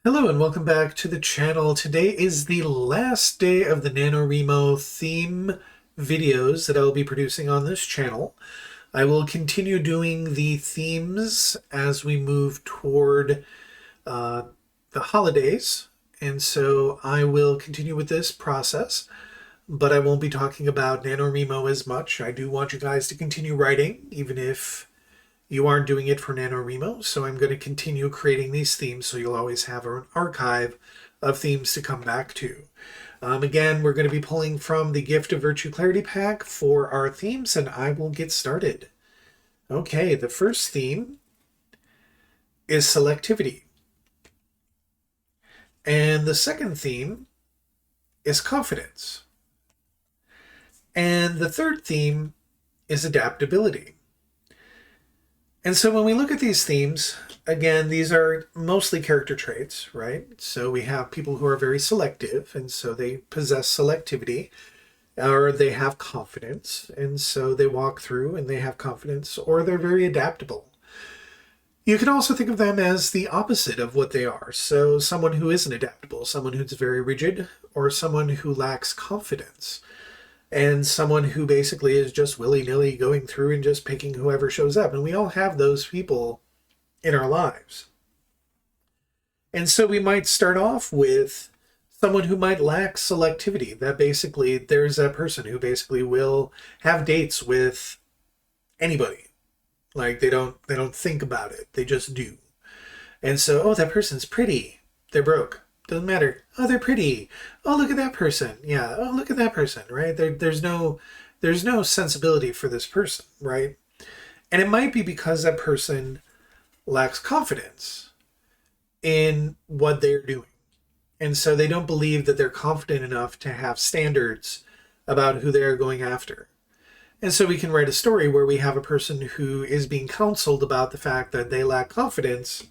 Hello and welcome back to the channel. Today is the last day of the NaNoWriMo theme videos that I will be producing on this channel. I will continue doing the themes as we move toward the holidays, and so I will continue with this process, but I won't be talking about NaNoWriMo as much. I do want you guys to continue writing, even if you aren't doing it for NaNoWriMo, so I'm going to continue creating these themes so you'll always have an archive of themes to come back to. Again, we're going to be pulling from the Gift of Virtue Clarity pack for our themes, and I will get started. Okay, the first theme is selectivity. And the second theme is confidence. And the third theme is adaptability. And so when we look at these themes, again, these are mostly character traits, right? So we have people who are very selective, and so they possess selectivity, or they have confidence, and so they walk through and they have confidence, or they're very adaptable. You can also think of them as the opposite of what they are. So someone who isn't adaptable, someone who's very rigid, or someone who lacks confidence. And someone who basically is just willy-nilly going through and just picking whoever shows up. And we all have those people in our lives. And so we might start off with someone who might lack selectivity. That basically, there's a person who basically will have dates with anybody. Like they don't think about it. They just do. And so, oh, that person's pretty. They're broke. Doesn't matter. Oh, they're pretty. Oh, look at that person. Yeah. Oh, look at that person. Right. There's no sensibility for this person. Right. And it might be because that person lacks confidence in what they're doing. And so they don't believe that they're confident enough to have standards about who they're going after. And so we can write a story where we have a person who is being counseled about the fact that they lack confidence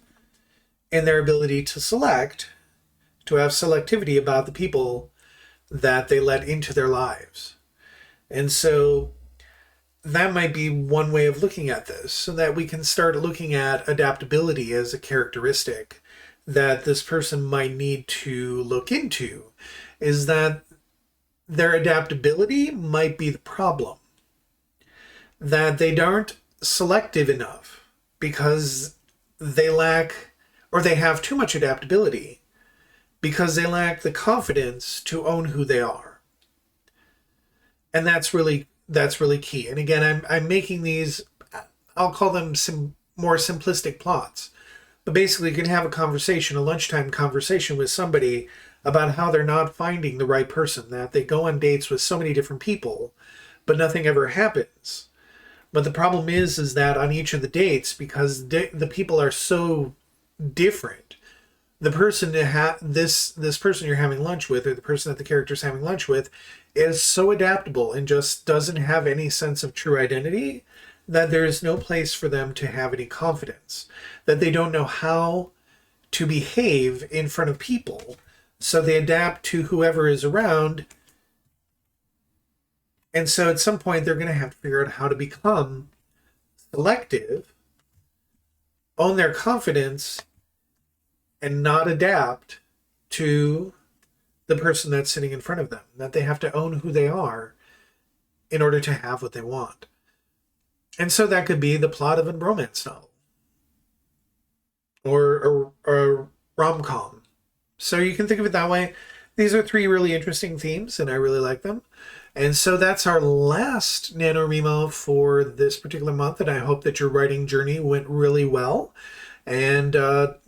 in their ability to select, to have selectivity about the people that they let into their lives. And so that might be one way of looking at this, so that we can start looking at adaptability as a characteristic that this person might need to look into, is that their adaptability might be the problem. That they aren't selective enough because they lack, or they have too much adaptability, because they lack the confidence to own who they are. And that's really key. And again, I'm making these, I'll call them more simplistic plots. But basically you can have a lunchtime conversation with somebody about how they're not finding the right person, that they go on dates with so many different people, but nothing ever happens. But the problem is that on each of the dates, because the people are so different, the person this person you're having lunch with, or the person that the character's having lunch with, is so adaptable and just doesn't have any sense of true identity, that there is no place for them to have any confidence, that they don't know how to behave in front of people, so they adapt to whoever is around. And so at some point they're going to have to figure out how to become selective, own their confidence, and not adapt to the person that's sitting in front of them. That they have to own who they are in order to have what they want. And so that could be the plot of a romance novel, or a rom-com. So you can think of it that way. These are three really interesting themes, and I really like them. And so that's our last NaNoWriMo for this particular month, and I hope that your writing journey went really well. And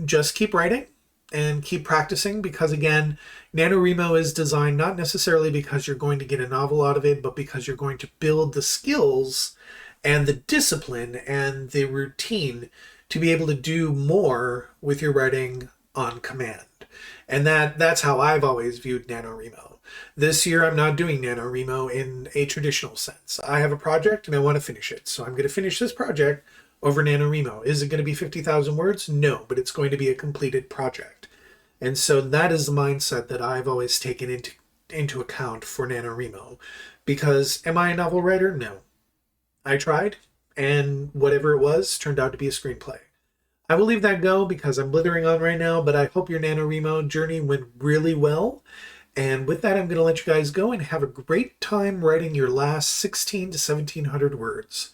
just keep writing and keep practicing, because again, NaNoWriMo is designed not necessarily because you're going to get a novel out of it, but because you're going to build the skills and the discipline and the routine to be able to do more with your writing on command. And that's how I've always viewed NaNoWriMo. This year, I'm not doing NaNoWriMo in a traditional sense. I have a project and I want to finish it. So I'm going to finish this project over NaNoWriMo. Is it going to be 50,000 words? No, but it's going to be a completed project. And so that is the mindset that I've always taken into account for NaNoWriMo. Because am I a novel writer? No. I tried, and whatever it was turned out to be a screenplay. I will leave that go because I'm blithering on right now, but I hope your NaNoWriMo journey went really well. And with that, I'm going to let you guys go and have a great time writing your last 16 to 1700 words.